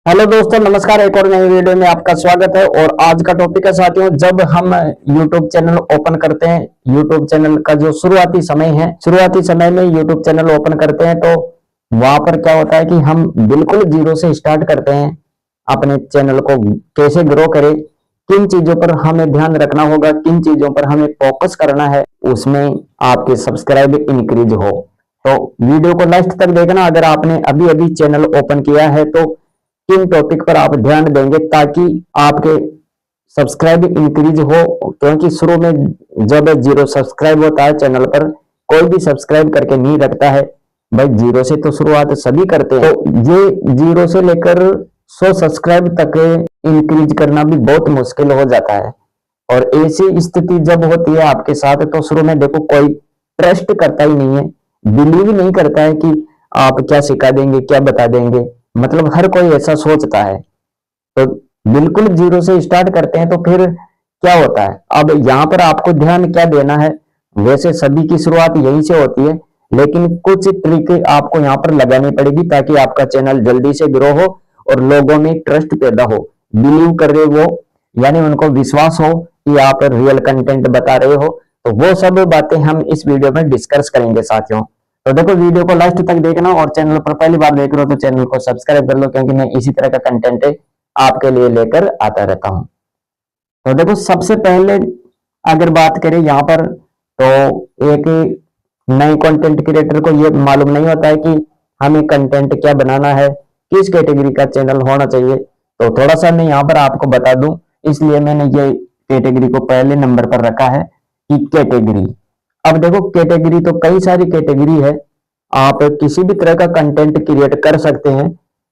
Hello दोस्तों, नमस्कार। एक और नई वीडियो में आपका स्वागत है। और आज का टॉपिक है साथियों, जब हम YouTube चैनल ओपन करते हैं, YouTube चैनल का जो शुरुआती समय है, शुरुआती समय में YouTube चैनल ओपन करते हैं तो वहां पर क्या होता है कि हम बिल्कुल जीरो से स्टार्ट करते हैं। अपने चैनल को कैसे ग्रो करें, किन चीजों पर हमें ध्यान रखना होगा, किन चीजों पर हमें फोकस करना है, उसमें आपके सब्सक्राइब इंक्रीज हो। तो वीडियो को लास्ट तक देखना। अगर आपने अभी अभी चैनल ओपन किया है तो किन टॉपिक पर आप ध्यान देंगे ताकि आपके सब्सक्राइब इंक्रीज हो। क्योंकि शुरू में जब जीरो सब्सक्राइब होता है चैनल पर, कोई भी सब्सक्राइब करके नहीं रखता है भाई। जीरो से तो शुरुआत सभी करते हैं, तो ये जीरो से लेकर 100 सब्सक्राइब तक इंक्रीज करना भी बहुत मुश्किल हो जाता है। और ऐसी स्थिति जब होती है आपके साथ, तो शुरू में देखो कोई ट्रस्ट करता ही नहीं है, बिलीव नहीं करता है कि आप क्या सिखा देंगे, क्या बता देंगे। मतलब हर कोई ऐसा सोचता है। तो बिल्कुल जीरो से स्टार्ट करते हैं तो फिर क्या होता है। अब यहाँ पर आपको ध्यान क्या देना है, वैसे सभी की शुरुआत यहीं से होती है, लेकिन कुछ ट्रिक आपको यहाँ पर लगानी पड़ेगी ताकि आपका चैनल जल्दी से ग्रो हो और लोगों में ट्रस्ट पैदा हो, बिलीव कर रहे वो, यानी उनको विश्वास हो कि आप रियल कंटेंट बता रहे हो। तो वो सब बातें हम इस वीडियो में डिस्कस करेंगे साथियों। तो देखो, वीडियो को लास्ट तक देखना और चैनल पर पहली बार देख रहे हो तो चैनल को सब्सक्राइब कर लो, क्योंकि मैं इसी तरह का कंटेंट आपके लिए लेकर आता रहता हूं। तो देखो, सबसे पहले अगर बात करें यहाँ पर, तो एक नए कंटेंट क्रिएटर को ये मालूम नहीं होता है कि हमें कंटेंट क्या बनाना है, किस कैटेगरी का चैनल होना चाहिए। तो थोड़ा सा मैं यहाँ पर आपको बता दूं, इसलिए मैंने ये कैटेगरी को पहले नंबर पर रखा है कि कैटेगरी। अब देखो, कैटेगरी तो कई सारी कैटेगरी है, आप किसी भी तरह का कंटेंट क्रिएट कर सकते हैं।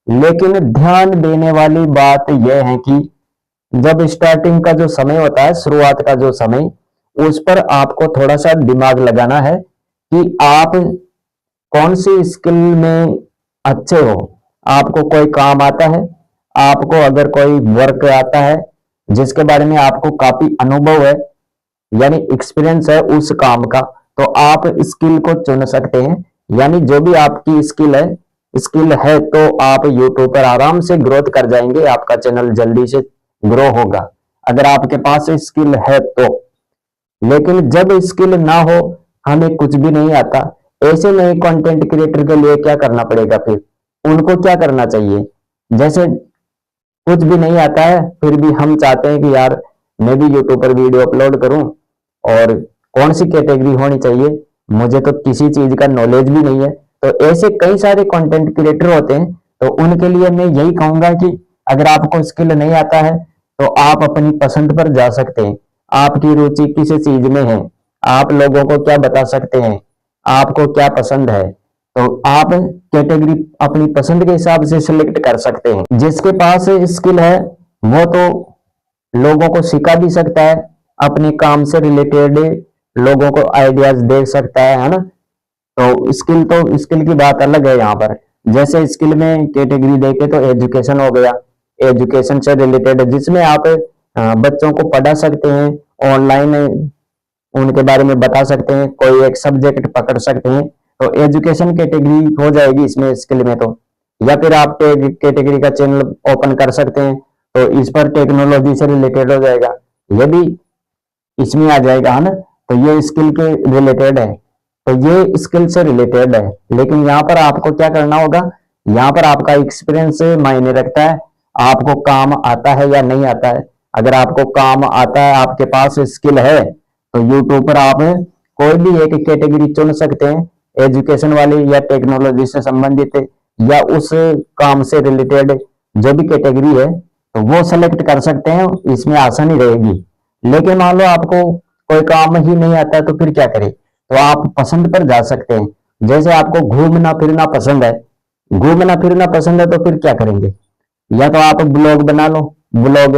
लेकिन ध्यान देने वाली बात यह है कि जब स्टार्टिंग का जो समय होता है, शुरुआत का जो समय, उस पर आपको थोड़ा सा दिमाग लगाना है कि आप कौन सी स्किल में अच्छे हो। आपको कोई काम आता है, आपको अगर कोई वर्क आता है जिसके बारे में आपको काफी अनुभव है, यानी एक्सपीरियंस है उस काम का, तो आप स्किल को चुन सकते हैं। यानी जो भी आपकी स्किल है तो आप यूट्यूब पर आराम से ग्रोथ कर जाएंगे, आपका चैनल जल्दी से ग्रो होगा अगर आपके पास स्किल है तो। लेकिन जब स्किल ना हो, हमें कुछ भी नहीं आता, ऐसे नए कंटेंट क्रिएटर के लिए क्या करना पड़ेगा फिर? उनको क्या करना चाहिए? जैसे कुछ भी नहीं आता है फिर भी हम चाहते हैं कि यार मैं भी यूट्यूब पर वीडियो अपलोड करूं, और कौन सी कैटेगरी होनी चाहिए, मुझे तो किसी चीज का नॉलेज भी नहीं है। तो ऐसे कई सारे कंटेंट क्रिएटर होते हैं। तो उनके लिए मैं यही कहूंगा कि अगर आपको स्किल नहीं आता है तो आप अपनी पसंद पर जा सकते हैं। आपकी रुचि किस चीज में है, आप लोगों को क्या बता सकते हैं, आपको क्या पसंद है, तो आप कैटेगरी अपनी पसंद के हिसाब से सिलेक्ट कर सकते हैं। जिसके पास स्किल है वो तो लोगों को सिखा भी सकता है, अपने काम से रिलेटेड लोगों को आइडियाज दे सकता है ना। तो स्किल की बात अलग है यहाँ पर। जैसे स्किल में कैटेगरी देखे तो एजुकेशन हो गया, एजुकेशन से रिलेटेड जिसमें आप बच्चों को पढ़ा सकते हैं, ऑनलाइन उनके बारे में बता सकते हैं, कोई एक सब्जेक्ट पकड़ सकते हैं। तो एजुकेशन कैटेगरी हो जाएगी इसमें स्किल में। तो या फिर आप कैटेगरी का चैनल ओपन कर सकते हैं, तो इस पर टेक्नोलॉजी से रिलेटेड हो जाएगा, ये भी इसमें आ जाएगा, है ना। तो ये स्किल के रिलेटेड है, तो ये स्किल से रिलेटेड है। लेकिन यहाँ पर आपको क्या करना होगा, यहाँ पर आपका एक्सपीरियंस मायने रखता है, आपको काम आता है या नहीं आता है। अगर आपको काम आता है, आपके पास स्किल है, तो यूट्यूब पर आप कोई भी एक कैटेगरी चुन सकते हैं, एजुकेशन वाली या टेक्नोलॉजी से संबंधित या उस काम से रिलेटेड जो भी कैटेगरी है, तो वो सेलेक्ट कर सकते हैं, इसमें आसानी रहेगी। लेकिन मान लो आपको कोई काम ही नहीं आता है तो फिर क्या करें? तो आप पसंद पर जा सकते हैं। जैसे आपको घूमना फिरना पसंद है, घूमना फिरना पसंद है, तो फिर क्या करेंगे? या तो आप ब्लॉग बना लो, ब्लॉग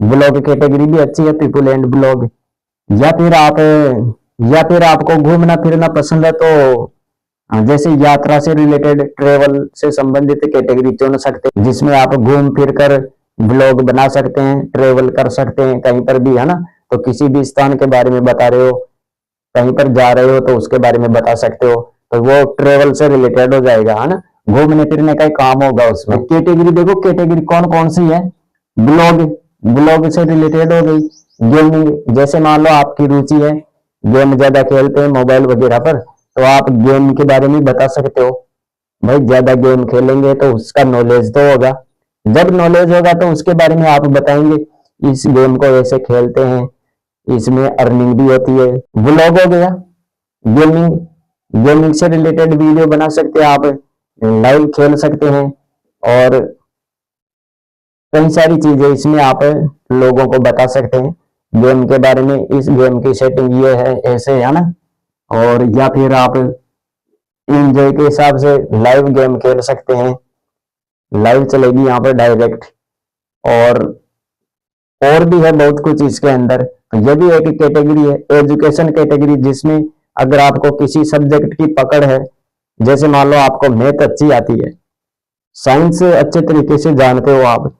ब्लॉग कैटेगरी भी अच्छी है, पीपल एंड ब्लॉग। या फिर आप या फिर आपको घूमना फिरना पसंद है तो जैसे यात्रा से रिलेटेड, ट्रेवल से संबंधित कैटेगरी चुन सकते हैं, जिसमें आप घूम फिर कर ब्लॉग बना सकते हैं, ट्रेवल कर सकते हैं कहीं पर भी, है ना। तो किसी भी स्थान के बारे में बता रहे हो, कहीं पर जा रहे हो तो उसके बारे में बता सकते हो, तो वो ट्रेवल से रिलेटेड हो जाएगा, है ना। घूमने फिरने का ही काम होगा उसमें। कैटेगरी देखो, कैटेगरी कौन कौन सी है। ब्लॉग, ब्लॉग से रिलेटेड हो गई। गेमिंग, जैसे मान लो आपकी रुचि है, गेम ज्यादा खेलते हैं मोबाइल वगैरह पर, तो आप गेम के बारे में बता सकते हो। भाई ज्यादा गेम खेलेंगे तो उसका नॉलेज तो होगा, जब नॉलेज होगा तो उसके बारे में आप बताएंगे, इस गेम को ऐसे खेलते हैं, इसमें अर्निंग भी होती है। व्लॉग हो गया। गेमिंग, गेमिंग से रिलेटेड वीडियो बना सकते हैं आप, लाइव खेल सकते हैं, और कई सारी चीजें इसमें आप लोगों को बता सकते हैं गेम के बारे में, इस गेम की सेटिंग ये है, ऐसे है ना। और या फिर आप एंजॉय के हिसाब से लाइव गेम खेल सकते हैं, लाइव चलेगी यहाँ पर डायरेक्ट। और भी है बहुत कुछ इसके अंदर। तो ये भी एक कैटेगरी है, एजुकेशन कैटेगरी, जिसमें अगर आपको किसी सब्जेक्ट की पकड़ है, जैसे मान लो आपको मैथ अच्छी आती है, साइंस अच्छे तरीके से जानते हो आप,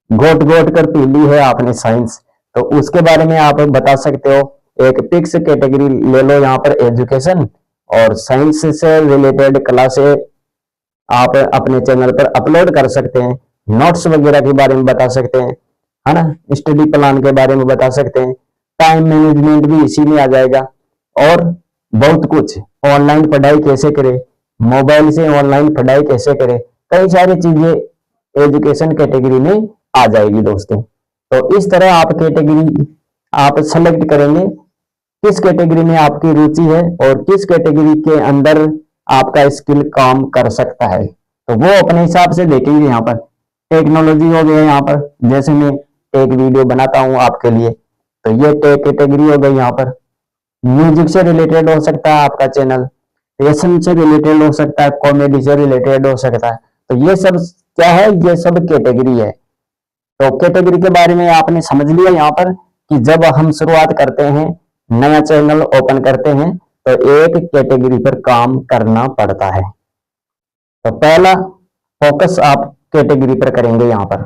घोट घोट कर पी ली है आपने साइंस, तो उसके बारे में आप बता सकते हो। एक फिक्स कैटेगरी ले लो यहाँ पर, एजुकेशन और साइंस से रिलेटेड क्लासें आप अपने चैनल पर अपलोड कर सकते हैं। नोट्स वगैरह के बारे में बता सकते हैं, है ना, स्टडी प्लान के बारे में बता सकते हैं, टाइम मैनेजमेंट भी इसी में आ जाएगा, और बहुत कुछ, ऑनलाइन पढ़ाई कैसे करें, मोबाइल से ऑनलाइन पढ़ाई कैसे करें, कई सारी चीजें एजुकेशन कैटेगरी में आ जाएगी दोस्तों। तो इस तरह आप कैटेगरी आप सेलेक्ट करेंगे, किस कैटेगरी में आपकी रुचि है और किस कैटेगरी के अंदर आपका स्किल काम कर सकता है, तो वो अपने हिसाब से देखेंगे। यहाँ पर टेक्नोलॉजी हो गया, यहाँ पर जैसे मैं एक वीडियो बनाता हूँ आपके लिए, तो ये कैटेगरी हो गई। यहाँ पर म्यूजिक से रिलेटेड हो सकता है आपका चैनल, फैशन से रिलेटेड हो सकता है, कॉमेडी से रिलेटेड हो सकता है, तो ये सब क्या है, ये सब कैटेगरी है। तो कैटेगरी के बारे में आपने समझ लिया यहाँ पर, कि जब हम शुरुआत करते हैं, नया चैनल ओपन करते हैं, तो एक कैटेगरी पर काम करना पड़ता है। तो पहला फोकस आप कैटेगरी पर करेंगे यहाँ पर।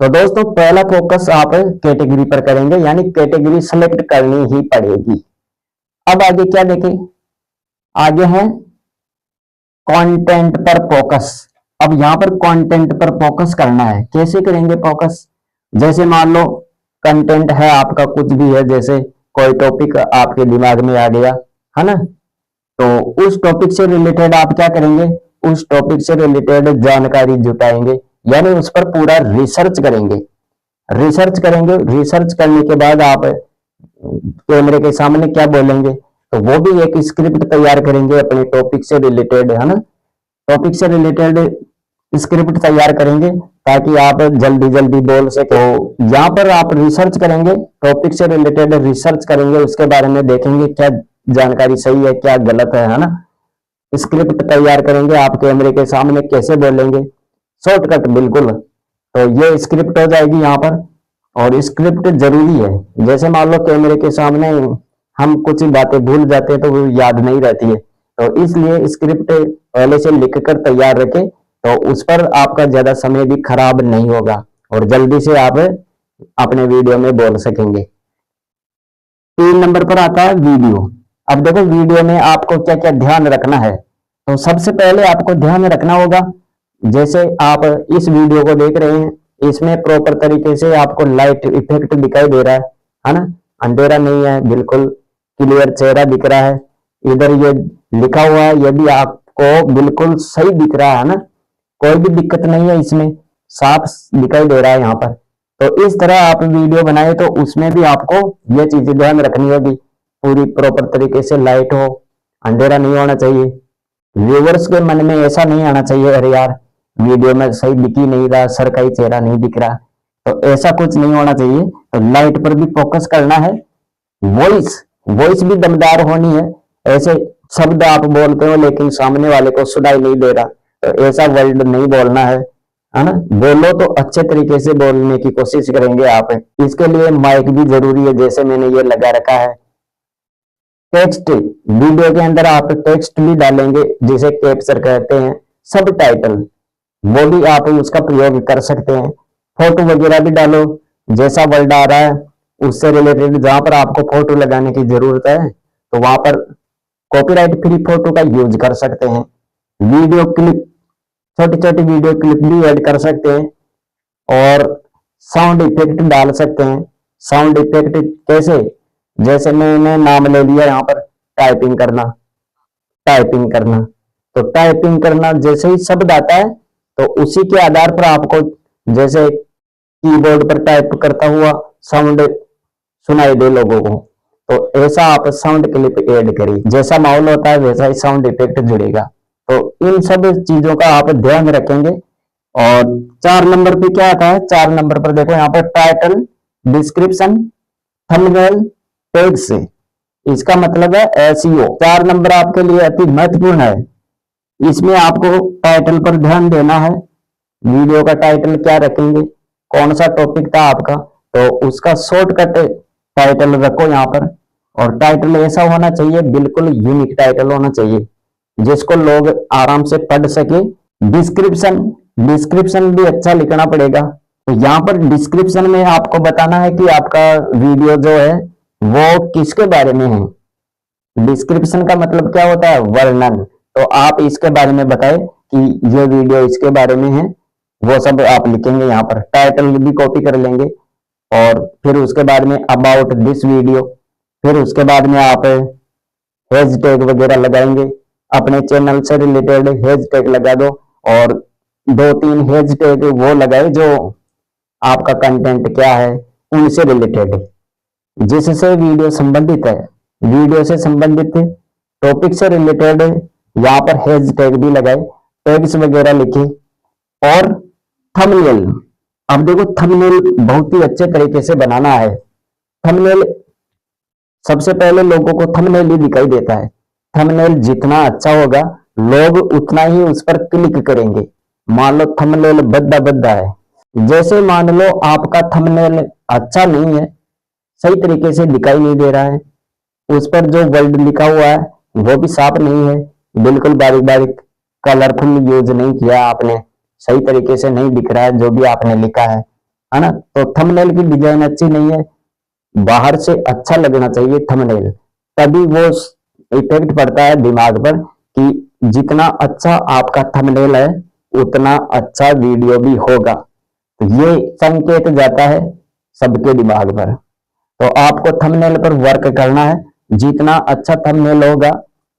तो दोस्तों पहला फोकस आप कैटेगरी पर करेंगे, यानी कैटेगरी सेलेक्ट करनी ही पड़ेगी। अब आगे क्या देखें, आगे है कंटेंट पर फोकस। अब यहां पर कंटेंट पर फोकस करना है, कैसे करेंगे फोकस, जैसे मान लो कंटेंट है आपका कुछ भी है, जैसे कोई टॉपिक आपके दिमाग में आ गया, है ना, तो उस टॉपिक से रिलेटेड आप क्या करेंगे, उस टॉपिक से रिलेटेड जानकारी जुटाएंगे, यानी उस पर पूरा रिसर्च करेंगे। रिसर्च करेंगे, रिसर्च करने के बाद आप कैमरे के सामने क्या बोलेंगे, तो वो भी एक स्क्रिप्ट तैयार करेंगे अपने टॉपिक से रिलेटेड, है ना, टॉपिक से रिलेटेड स्क्रिप्ट तैयार करेंगे ताकि आप जल्दी जल्दी बोल सके। तो यहाँ पर आप रिसर्च करेंगे, टॉपिक से रिलेटेड रिसर्च करेंगे, उसके बारे में देखेंगे क्या जानकारी सही है क्या गलत है ना, स्क्रिप्ट तैयार करेंगे, आप कैमरे के सामने कैसे बोलेंगे, शॉर्टकट बिल्कुल। तो ये स्क्रिप्ट हो जाएगी यहाँ पर, और स्क्रिप्ट जरूरी है, जैसे मान लो कैमरे के सामने हम कुछ बातें भूल जाते हैं तो वो याद नहीं रहती है, तो इसलिए स्क्रिप्ट पहले से लिख कर तैयार रखें, तो उस पर आपका ज्यादा समय भी खराब नहीं होगा और जल्दी से आप अपने वीडियो में बोल सकेंगे। 3 नंबर पर आता है वीडियो। अब देखो वीडियो में आपको क्या क्या ध्यान रखना है, तो सबसे पहले आपको ध्यान रखना होगा, जैसे आप इस वीडियो को देख रहे हैं, इसमें प्रॉपर तरीके से आपको लाइट इफेक्ट दिखाई दे रहा है ना, अंधेरा नहीं है, बिल्कुल क्लियर चेहरा दिख रहा है, इधर ये लिखा हुआ है ये भी आपको बिल्कुल सही दिख रहा है ना, कोई भी दिक्कत नहीं है, इसमें साफ दिखाई दे रहा है यहाँ पर। तो इस तरह आप वीडियो बनाए तो उसमें भी आपको ये चीजें ध्यान रखनी होगी, पूरी प्रॉपर तरीके से लाइट हो, अंधेरा नहीं होना चाहिए, व्यूवर्स के मन में ऐसा नहीं आना चाहिए अरे यार वीडियो में सही दिख ही नहीं रहा, सर का ही चेहरा नहीं दिख रहा, तो ऐसा कुछ नहीं होना चाहिए। तो लाइट पर भी फोकस करना है। वॉइस, वॉइस भी दमदार होनी है, ऐसे शब्द आप बोलते हो लेकिन सामने वाले को सुनाई नहीं दे रहा, तो ऐसा वर्ड नहीं बोलना है ना, बोलो तो अच्छे तरीके से बोलने की कोशिश करेंगे आप। इसके लिए माइक भी जरूरी है, जैसे मैंने ये लगा रखा है। टेक्स्ट, वीडियो के अंदर आप टेक्स्ट भी डालेंगे जिसे कैप्चर कहते हैं, सब टाइटल, वो भी आप उसका प्रयोग कर सकते हैं। फोटो वगैरह भी डालो, जैसा वर्ड आ रहा है उससे रिलेटेड, जहां पर आपको फोटो लगाने की जरूरत है तो वहां पर कॉपीराइट फ्री फोटो का यूज कर सकते हैं। वीडियो क्लिप, छोटी छोटी वीडियो क्लिप भी ऐड कर सकते हैं और साउंड इफेक्ट डाल सकते हैं। साउंड इफेक्ट कैसे, जैसे मैंने नाम ले लिया यहाँ पर टाइपिंग करना, टाइपिंग करना, तो टाइपिंग करना जैसे ही शब्द आता है तो उसी के आधार पर आपको जैसे कीबोर्ड पर टाइप करता हुआ साउंड सुनाई दे लोगों को, तो ऐसा आप साउंड क्लिप ऐड करिए। जैसा माहौल होता है वैसा ही साउंड इफेक्ट जुड़ेगा। तो इन सब चीजों का आप ध्यान रखेंगे। और 4 नंबर पे क्या आता है, 4 नंबर पर देखो यहाँ पर टाइटल, डिस्क्रिप्शन, थंबनेल, टैग्स। इसका मतलब है एसईओ। 4 नंबर आपके लिए अति महत्वपूर्ण है। इसमें आपको टाइटल पर ध्यान देना है। वीडियो का टाइटल क्या रखेंगे, कौन सा टॉपिक था आपका, तो उसका शॉर्टकट टाइटल रखो यहाँ पर। और टाइटल ऐसा होना चाहिए, बिल्कुल यूनिक टाइटल होना चाहिए जिसको लोग आराम से पढ़ सके। डिस्क्रिप्शन, डिस्क्रिप्शन भी अच्छा लिखना पड़ेगा। तो यहाँ पर डिस्क्रिप्शन में आपको बताना है कि आपका वीडियो जो है वो किसके बारे में है। डिस्क्रिप्शन का मतलब क्या होता है, वर्णन। तो आप इसके बारे में बताएं कि ये वीडियो इसके बारे में है, वो सब आप लिखेंगे यहाँ पर। टाइटल भी कॉपी कर लेंगे और फिर उसके बाद में अबाउट दिस वीडियो, फिर उसके बाद में आप हैशटैग वगैरह लगाएंगे। अपने चैनल से रिलेटेड हैशटैग लगा दो और 2-3 हैशटैग वो लगाए जो आपका कंटेंट क्या है उनसे रिलेटेड, जिससे वीडियो संबंधित है, वीडियो से संबंधित टॉपिक से रिलेटेड यहाँ पर हैशटैग भी लगाए, टैग्स वगैरह लिखे। और थंबनेल, अब देखो थंबनेल बहुत ही अच्छे तरीके से बनाना है। थंबनेल सबसे पहले लोगों को थंबनेल ही दिखाई देता है। थंबनेल जितना अच्छा होगा लोग उतना ही उस पर क्लिक करेंगे। मान लो थंबनेल बद्दा बद्दा है, जैसे मान लो आपका थंबनेल अच्छा नहीं है, सही तरीके से दिखाई नहीं दे रहा है, उस पर जो वर्ड लिखा हुआ है वो भी साफ नहीं है, बिल्कुल बारीक बारीक कलरफुल यूज नहीं किया आपने, सही तरीके से नहीं दिख रहा है जो भी आपने लिखा है ना। तो थंबनेल की डिजाइन अच्छी नहीं है, बाहर से अच्छा लगना चाहिए थंबनेल, तभी वो इफेक्ट पड़ता है दिमाग पर कि जितना अच्छा आपका थंबनेल है उतना अच्छा वीडियो भी होगा। तो ये संकेत जाता है सबके दिमाग पर। तो आपको थंबनेल पर वर्क करना है, जितना अच्छा थंबनेल होगा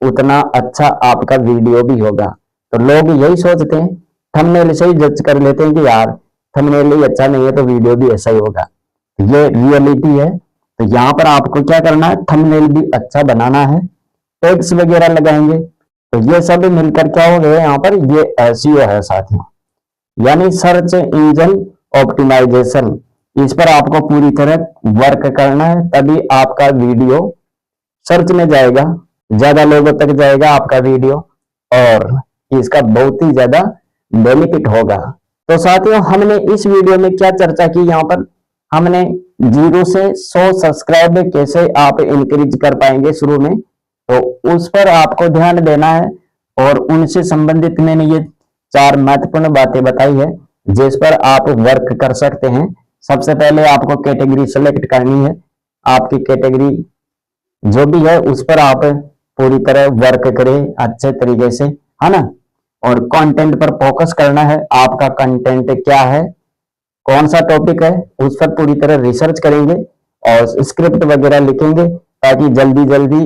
उतना अच्छा आपका वीडियो भी होगा। तो लोग यही सोचते हैं, थंबनेल से ही जज कर लेते हैं कि यार थंबनेल ही अच्छा नहीं है तो वीडियो भी ऐसा ही होगा। ये रियलिटी है। तो यहाँ पर आपको क्या करना है, थंबनेल भी अच्छा बनाना है, टैग्स वगैरह लगाएंगे। तो ये सब मिलकर क्या हो गया यहाँ पर, ये एसईओ है साथियों, यानी सर्च इंजन ऑप्टिमाइजेशन। इस पर आपको पूरी तरह वर्क करना है, तभी आपका वीडियो सर्च में जाएगा, ज्यादा लोगों तक जाएगा आपका वीडियो और इसका बहुत ही ज्यादा बेनिफिट होगा। तो साथियों हमने इस वीडियो में क्या चर्चा की, यहाँ पर हमने 0 से 100 सब्सक्राइब कैसे आप इंक्रीज कर पाएंगे शुरू में, तो उस पर आपको ध्यान देना है। और उनसे संबंधित मैंने ये 4 महत्वपूर्ण बातें बताई है जिस पर आप वर्क कर सकते हैं। सबसे पहले आपको कैटेगरी सेलेक्ट करनी है, आपकी कैटेगरी जो भी है उस पर आप पूरी तरह वर्क करें अच्छे तरीके से, है ना। और कंटेंट पर फोकस करना है, आपका कंटेंट क्या है, कौन सा टॉपिक है, उस पर पूरी तरह रिसर्च करेंगे और स्क्रिप्ट वगैरह लिखेंगे ताकि जल्दी जल्दी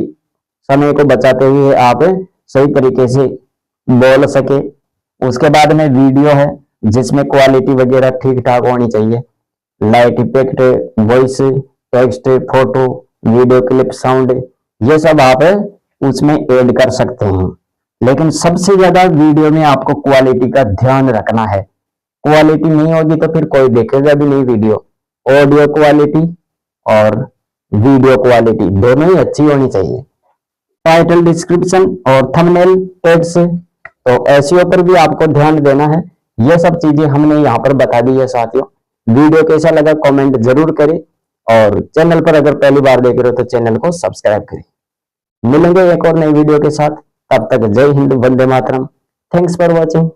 समय को बचाते हुए आप सही तरीके से बोल सके। उसके बाद में वीडियो है जिसमें क्वालिटी वगैरह ठीक ठाक होनी चाहिए, light effect, voice, text, photo, video clip, sound, ये सब आप उसमें ऐड कर सकते हैं। लेकिन सबसे ज्यादा वीडियो में आपको क्वालिटी का ध्यान रखना है। क्वालिटी नहीं होगी तो फिर कोई देखेगा भी नहीं वीडियो। ऑडियो क्वालिटी और वीडियो क्वालिटी दोनों ही अच्छी होनी चाहिए। टाइटल, डिस्क्रिप्शन और थंबनेल, टैग्स, तो एसईओ पर भी आपको ध्यान देना है। ये सब चीजें हमने यहाँ पर बता दी है साथियों। वीडियो कैसा लगा कमेंट जरूर करें और चैनल पर अगर पहली बार देख रहे हो तो चैनल को सब्सक्राइब करें। मिलेंगे एक और नई वीडियो के साथ, तब तक जय हिंद, वंदे मातरम। Thanks for watching.